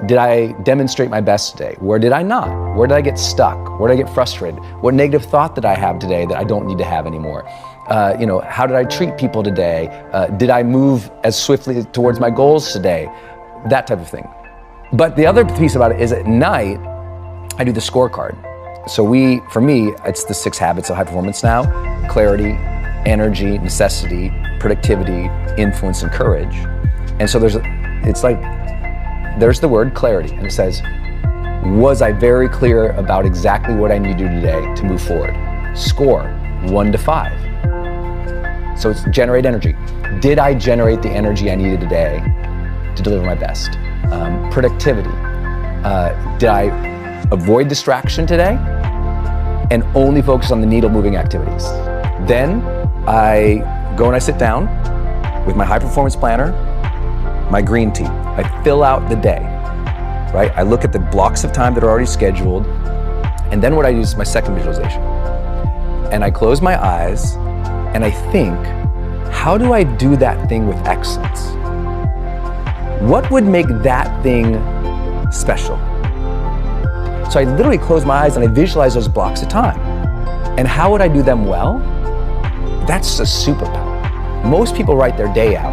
Did I demonstrate my best today? Where did I not? Where did I get stuck? Where did I get frustrated? What negative thought did I have today that I don't need to have anymore? How did I treat people today? Did I move as swiftly towards my goals today? That type of thing. But the other piece about it is at night, I do the scorecard. So for me, it's the 6 habits of high performance now: clarity, energy, necessity, productivity, influence, and courage. And so there's the word clarity, and it says, was I very clear about exactly what I need to do today to move forward? Score, 1 to 5. So it's generate energy. Did I generate the energy I needed today to deliver my best? Productivity. Did I avoid distraction today and only focus on the needle moving activities? Then I go and I sit down with my high performance planner, my green tea. I fill out the day, right? I look at the blocks of time that are already scheduled, and then what I do is my second visualization. And I close my eyes and I think, how do I do that thing with excellence? What would make that thing special? So I literally close my eyes and I visualize those blocks of time. And how would I do them well? That's a superpower. Most people write their day out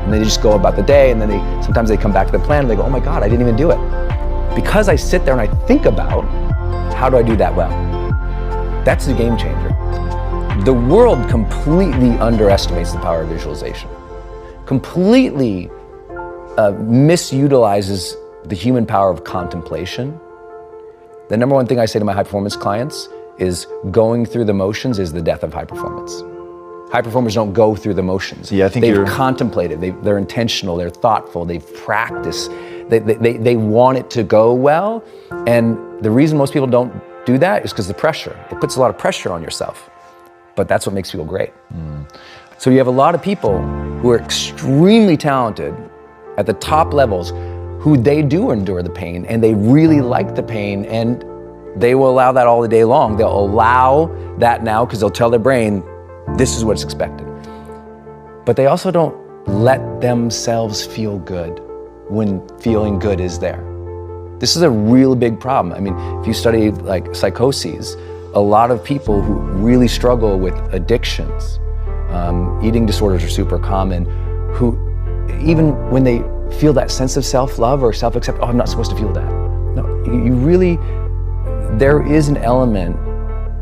and they just go about the day, and then sometimes they come back to the plan and they go, oh my God, I didn't even do it. Because I sit there and I think about, how do I do that well? That's the game changer. The world completely underestimates the power of visualization. Completely misutilizes the human power of contemplation. The number one thing I say to my high performance clients is going through the motions is the death of high performance. High performers don't go through the motions. Yeah, I think they've contemplated, they're intentional, they're thoughtful, they've practiced, they want it to go well. And the reason most people don't do that is because the pressure. It puts a lot of pressure on yourself. But that's what makes people great. So you have a lot of people who are extremely talented at the top levels who they do endure the pain, and they really like the pain, and they will allow that all the day long. They'll allow that now because they'll tell their brain, this is what's expected. But they also don't let themselves feel good when feeling good is there. This is a real big problem. I mean, if you study like psychoses, a lot of people who really struggle with addictions, eating disorders are super common, who even when they feel that sense of self-love or self-acceptance, I'm not supposed to feel that. No, you really, there is an element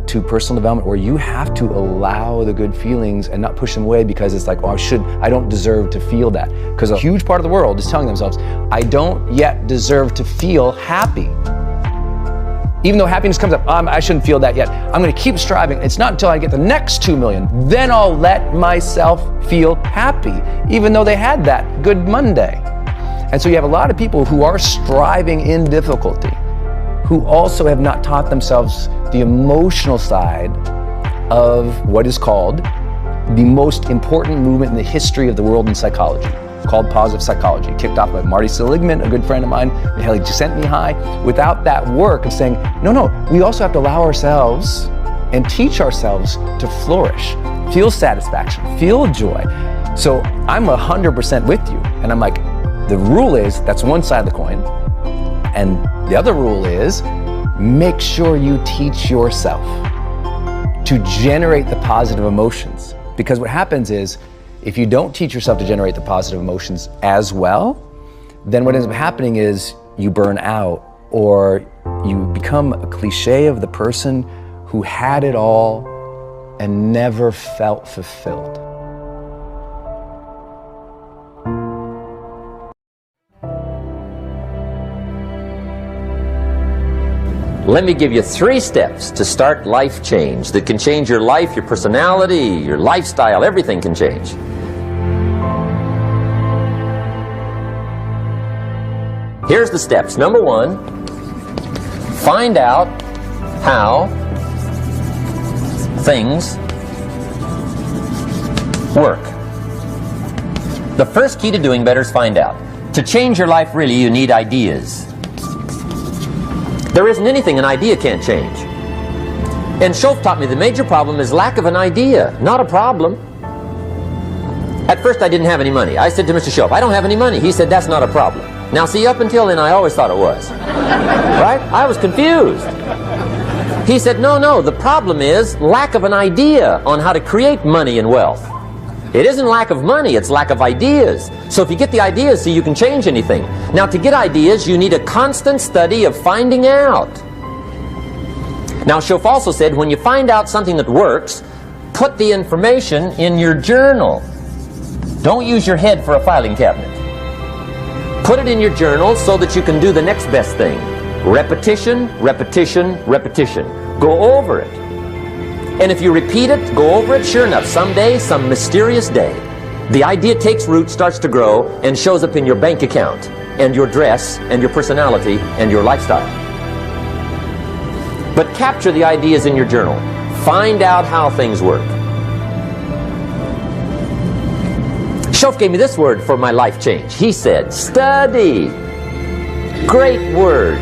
to personal development where you have to allow the good feelings and not push them away because it's like, I don't deserve to feel that. Because a huge part of the world is telling themselves, I don't yet deserve to feel happy. Even though happiness comes up, I shouldn't feel that yet. I'm gonna keep striving. It's not until I get the next 2 million, then I'll let myself feel happy, even though they had that good Monday. And so you have a lot of people who are striving in difficulty, who also have not taught themselves the emotional side of what is called the most important movement in the history of the world in psychology, called positive psychology, kicked off by Marty Seligman, a good friend of mine, Mihaly Csikszentmihalyi. Without that work of saying, no, we also have to allow ourselves and teach ourselves to flourish, feel satisfaction, feel joy. So I'm 100% with you. And I'm like, the rule is, that's one side of the coin. And the other rule is, make sure you teach yourself to generate the positive emotions. Because what happens is, if you don't teach yourself to generate the positive emotions as well, then what ends up happening is you burn out, or you become a cliche of the person who had it all and never felt fulfilled. Let me give you 3 steps to start life change that can change your life, your personality, your lifestyle, everything can change. Here's the steps. Number 1, find out how things work. The first key to doing better is find out. To change your life, really, you need ideas. There isn't anything an idea can't change. And Schoff taught me the major problem is lack of an idea, not a problem. At first I didn't have any money. I said to Mr. Schoff, I don't have any money. He said, that's not a problem. Now see, up until then I always thought it was. Right? I was confused. He said, no, the problem is lack of an idea on how to create money and wealth. It isn't lack of money, it's lack of ideas. So if you get the ideas, see, you can change anything. Now to get ideas, you need a constant study of finding out. Now Schoff also said, when you find out something that works, put the information in your journal. Don't use your head for a filing cabinet. Put it in your journal so that you can do the next best thing. Repetition, repetition, repetition. Go over it. And if you repeat it, go over it, sure enough, someday, some mysterious day, the idea takes root, starts to grow, and shows up in your bank account, and your dress, and your personality, and your lifestyle. But capture the ideas in your journal. Find out how things work. Schoff gave me this word for my life change. He said, study. Great word.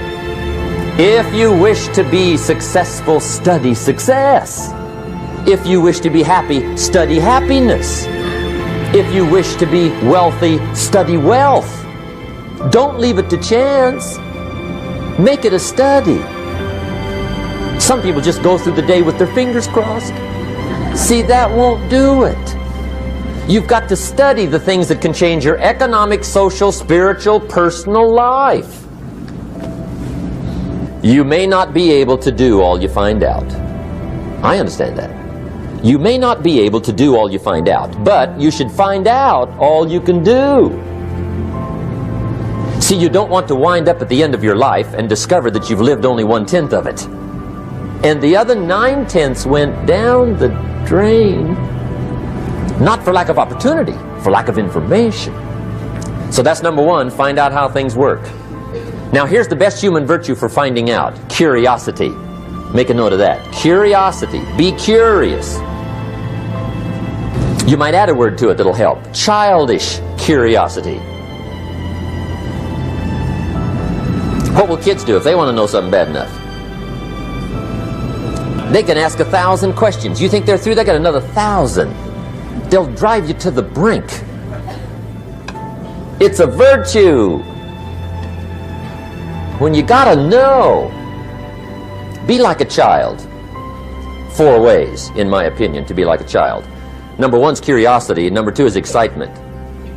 If you wish to be successful, study success. If you wish to be happy, study happiness. If you wish to be wealthy, study wealth. Don't leave it to chance. Make it a study. Some people just go through the day with their fingers crossed. See, that won't do it. You've got to study the things that can change your economic, social, spiritual, personal life. You may not be able to do all you find out. I understand that. You may not be able to do all you find out, but you should find out all you can do. See, you don't want to wind up at the end of your life and discover that you've lived only 1/10 of it. And the other 9/10 went down the drain. Not for lack of opportunity, for lack of information. So that's number 1, find out how things work. Now here's the best human virtue for finding out. Curiosity. Make a note of that. Curiosity. Be curious. You might add a word to it that'll help. Childish curiosity. What will kids do if they want to know something bad enough? They can ask 1,000 questions. You think they're through? They got another 1,000. They'll drive you to the brink. It's a virtue. When you gotta know, be like a child. 4 ways, in my opinion, to be like a child. Number 1 is curiosity, and number 2 is excitement.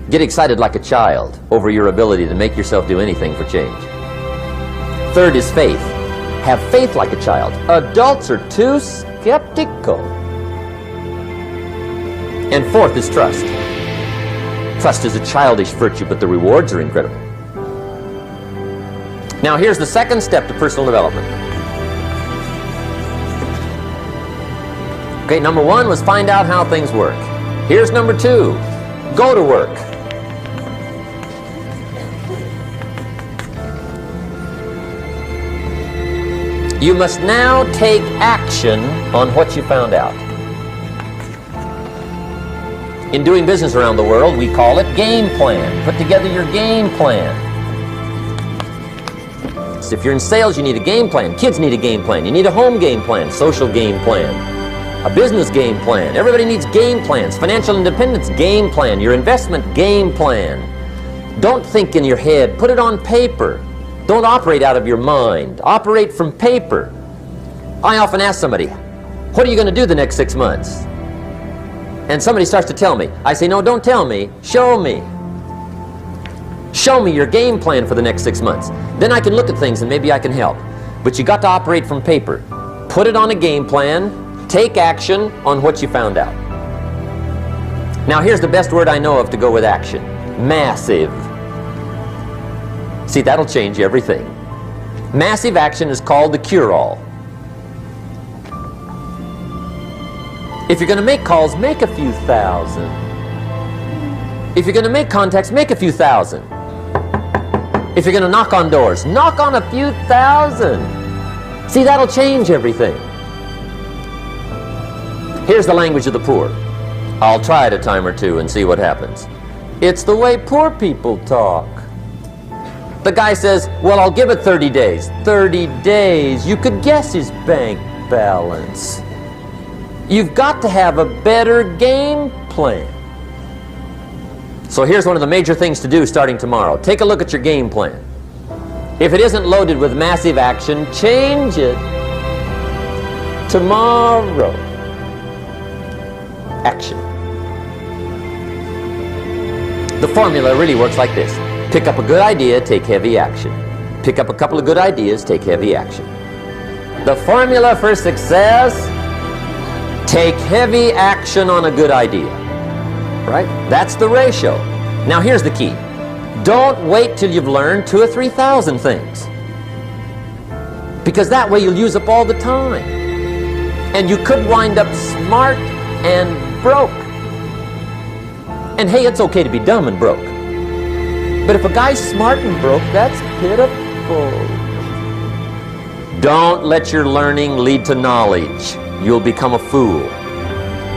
Get excited like a child over your ability to make yourself do anything for change. 3rd is faith. Have faith like a child. Adults are too skeptical. And 4th is trust. Trust is a childish virtue, but the rewards are incredible. Now here's the 2nd step to personal development. Okay, number 1 was find out how things work. Here's number 2. Go to work. You must now take action on what you found out. In doing business around the world, we call it game plan. Put together your game plan. So if you're in sales, you need a game plan. Kids need a game plan. You need a home game plan, social game plan, a business game plan. Everybody needs game plans. Financial independence, game plan. Your investment, game plan. Don't think in your head. Put it on paper. Don't operate out of your mind. Operate from paper. I often ask somebody, what are you going to do the next 6 months? And somebody starts to tell me. I say, no, don't tell me. Show me. Show me your game plan for the next 6 months. Then I can look at things and maybe I can help. But you got to operate from paper. Put it on a game plan. Take action on what you found out. Now here's the best word I know of to go with action. Massive. See, that'll change everything. Massive action is called the cure-all. If you're going to make calls, make a few thousand. If you're going to make contacts, make a few thousand. If you're going to knock on doors, knock on a few thousand. See, that'll change everything. Here's the language of the poor. I'll try it a time or two and see what happens. It's the way poor people talk. The guy says, well, I'll give it 30 days. 30 days. You could guess his bank balance. You've got to have a better game plan. So here's one of the major things to do starting tomorrow. Take a look at your game plan. If it isn't loaded with massive action, change it. Tomorrow. Action. The formula really works like this. Pick up a good idea, take heavy action. Pick up a couple of good ideas, take heavy action. The formula for success: take heavy action on a good idea. Right? That's the ratio. Now here's the key. Don't wait till you've learned 2,000 or 3,000 things. Because that way you'll use up all the time. And you could wind up smart and broke. And hey, it's okay to be dumb and broke. But if a guy's smart and broke, that's pitiful. Don't let your learning lead to knowledge. You'll become a fool.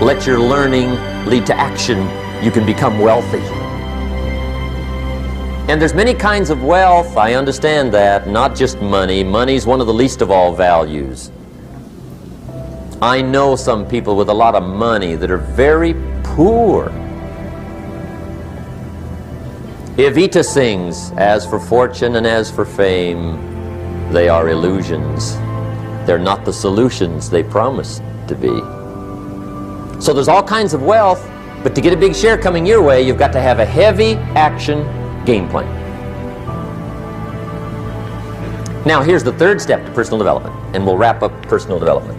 Let your learning lead to action. You can become wealthy. And there's many kinds of wealth. I understand that. Not just money. Money's one of the least of all values. I know some people with a lot of money that are very poor. Evita sings, as for fortune and as for fame, they are illusions. They're not the solutions they promise to be. So there's all kinds of wealth, but to get a big share coming your way, you've got to have a heavy action game plan. Now here's the third step to personal development, and we'll wrap up personal development.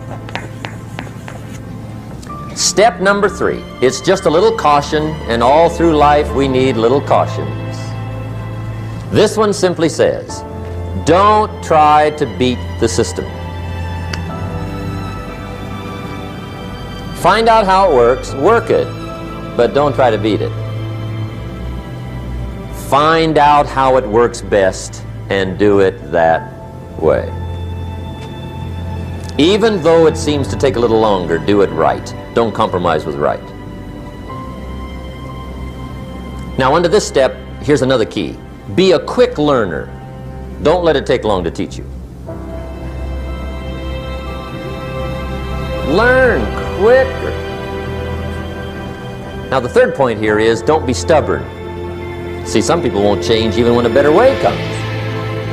Step number 3, it's just a little caution, and all through life we need little cautions. This one simply says, don't try to beat the system. Find out how it works, work it, but don't try to beat it. Find out how it works best and do it that way. Even though it seems to take a little longer, do it right. Don't compromise with right. Now under this step, here's another key. Be a quick learner. Don't let it take long to teach you. Learn quicker. Now the third point here is don't be stubborn. See, some people won't change even when a better way comes.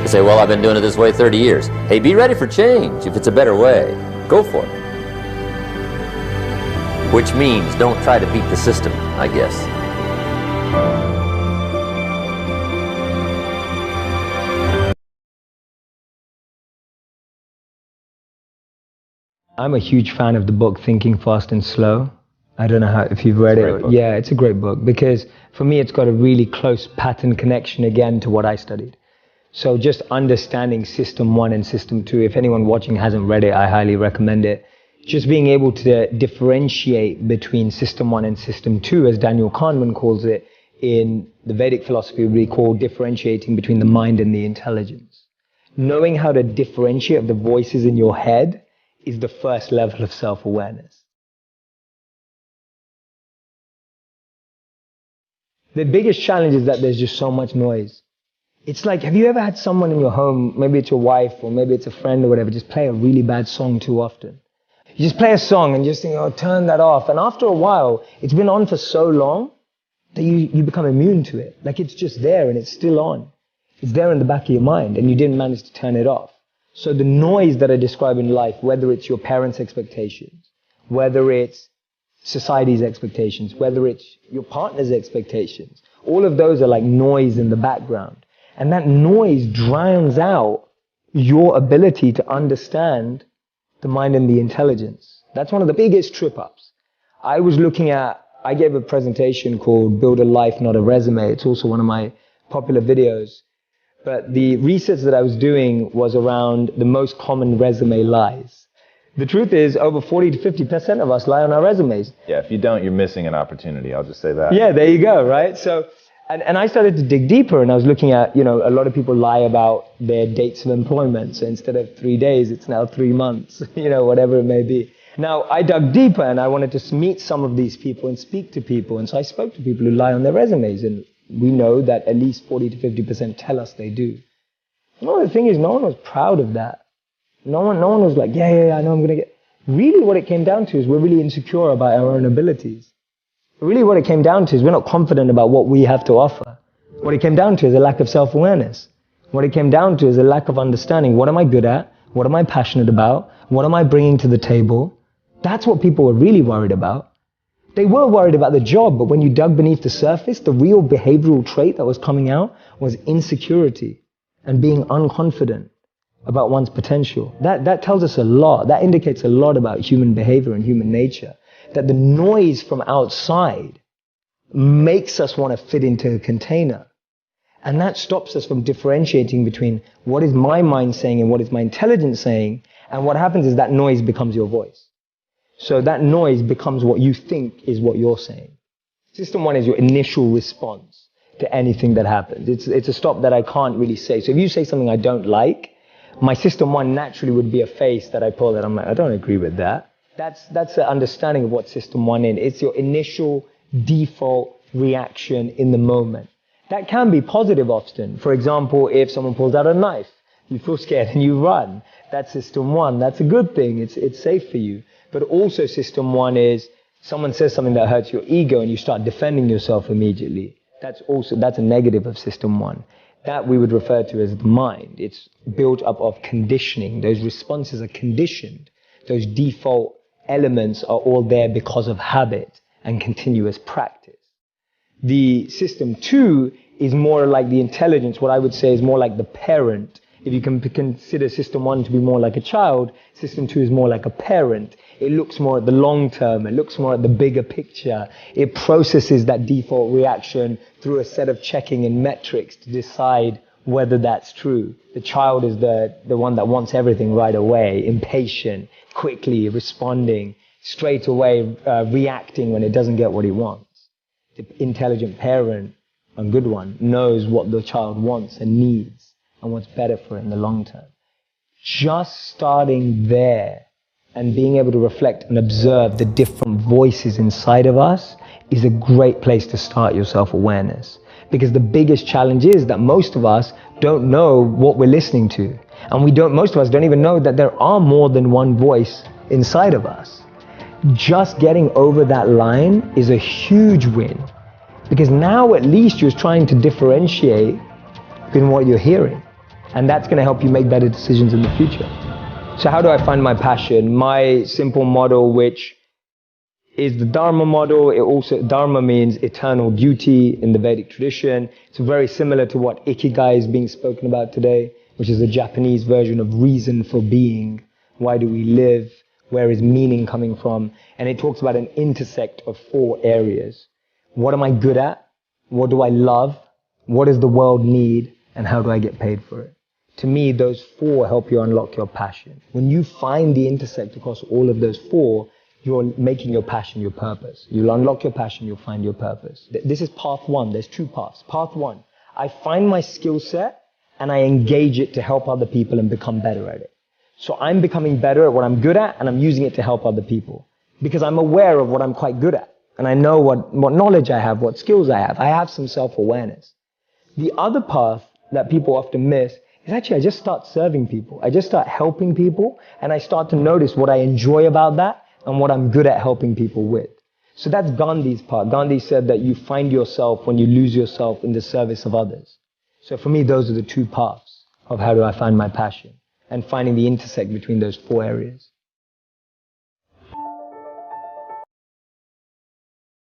They say, well, I've been doing it this way 30 years. Hey, be ready for change. If it's a better way, go for it. Which means don't try to beat the system, I guess. I'm a huge fan of the book Thinking Fast and Slow. I don't know if you've read it. Yeah, it's a great book because for me it's got a really close pattern connection again to what I studied. So just understanding System 1 and System 2, if anyone watching hasn't read it, I highly recommend it. Just being able to differentiate between System 1 and System 2, as Daniel Kahneman calls it, in the Vedic philosophy we call differentiating between the mind and the intelligence. Knowing how to differentiate the voices in your head is the first level of self-awareness. The biggest challenge is that there's just so much noise. It's like, have you ever had someone in your home, maybe it's your wife or maybe it's a friend or whatever, just play a really bad song too often? You just play a song and just think, oh, turn that off. And after a while, it's been on for so long that you become immune to it. Like it's just there and it's still on. It's there in the back of your mind and you didn't manage to turn it off. So the noise that I describe in life, whether it's your parents' expectations, whether it's society's expectations, whether it's your partner's expectations, all of those are like noise in the background. And that noise drowns out your ability to understand the mind and the intelligence. That's one of the biggest trip-ups. I gave a presentation called Build a Life, Not a Resume. It's also one of my popular videos. But the research that I was doing was around the most common resume lies. The truth is, over 40 to 50% of us lie on our resumes. Yeah, if you don't, you're missing an opportunity. I'll just say that. Yeah, there you go, right? So, and I started to dig deeper, and I was looking at, a lot of people lie about their dates of employment. So instead of 3 days, it's now 3 months, whatever it may be. Now, I dug deeper, and I wanted to meet some of these people and speak to people. And so I spoke to people who lie on their resumes, and we know that at least 40 to 50% tell us they do. The thing is, no one was proud of that. No one was like, yeah, I know I'm going to get... Really what it came down to is we're really insecure about our own abilities. Really what it came down to is we're not confident about what we have to offer. What it came down to is a lack of self-awareness. What it came down to is a lack of understanding. What am I good at? What am I passionate about? What am I bringing to the table? That's what people were really worried about. They were worried about the job, but when you dug beneath the surface, the real behavioral trait that was coming out was insecurity and being unconfident about one's potential. That tells us a lot. That indicates a lot about human behavior and human nature. That the noise from outside makes us want to fit into a container. And that stops us from differentiating between what is my mind saying and what is my intelligence saying. And what happens is that noise becomes your voice. So that noise becomes what you think is what you're saying. System 1 is your initial response to anything that happens. It's a stop that I can't really say. So if you say something I don't like, my system 1 naturally would be a face that I pull that I'm like, I don't agree with that. That's the understanding of what system 1 is. It's your initial default reaction in the moment. That can be positive often. For example, if someone pulls out a knife, you feel scared and you run. That's system 1. That's a good thing. It's safe for you. But also system 1 is someone says something that hurts your ego and you start defending yourself immediately. That's a negative of system 1. That we would refer to as the mind. It's built up of conditioning. Those responses are conditioned. Those default elements are all there because of habit and continuous practice. The system 2 is more like the intelligence. What I would say is more like the parent. If you can consider system 1 to be more like a child, system 2 is more like a parent. It looks more at the long term. It looks more at the bigger picture. It processes that default reaction through a set of checking and metrics to decide whether that's true. The child is the one that wants everything right away, impatient, quickly responding, straight away reacting when it doesn't get what it wants. The intelligent parent, a good one, knows what the child wants and needs and what's better for it in the long term. Just starting there and being able to reflect and observe the different voices inside of us is a great place to start your self-awareness. Because the biggest challenge is that most of us don't know what we're listening to. And most of us don't even know that there are more than one voice inside of us. Just getting over that line is a huge win. Because now at least you're trying to differentiate between what you're hearing. And that's going to help you make better decisions in the future. So how do I find my passion? My simple model, which is the Dharma model. Dharma means eternal duty in the Vedic tradition. It's very similar to what Ikigai is being spoken about today, which is a Japanese version of reason for being. Why do we live? Where is meaning coming from? And it talks about an intersect of 4 areas. What am I good at? What do I love? What does the world need? And how do I get paid for it? To me, those 4 help you unlock your passion. When you find the intersect across all of those 4, you're making your passion your purpose. You'll unlock your passion, you'll find your purpose. This is path 1. There's 2 paths. Path 1, I find my skill set and I engage it to help other people and become better at it. So I'm becoming better at what I'm good at, and I'm using it to help other people because I'm aware of what I'm quite good at. And I know what knowledge I have, what skills I have. I have some self-awareness. The other path that people often miss is actually I just start serving people. I just start helping people, and I start to notice what I enjoy about that and what I'm good at helping people with. So that's Gandhi's part. Gandhi said that you find yourself when you lose yourself in the service of others. So for me, those are the two paths of how do I find my passion and finding the intersect between those four areas.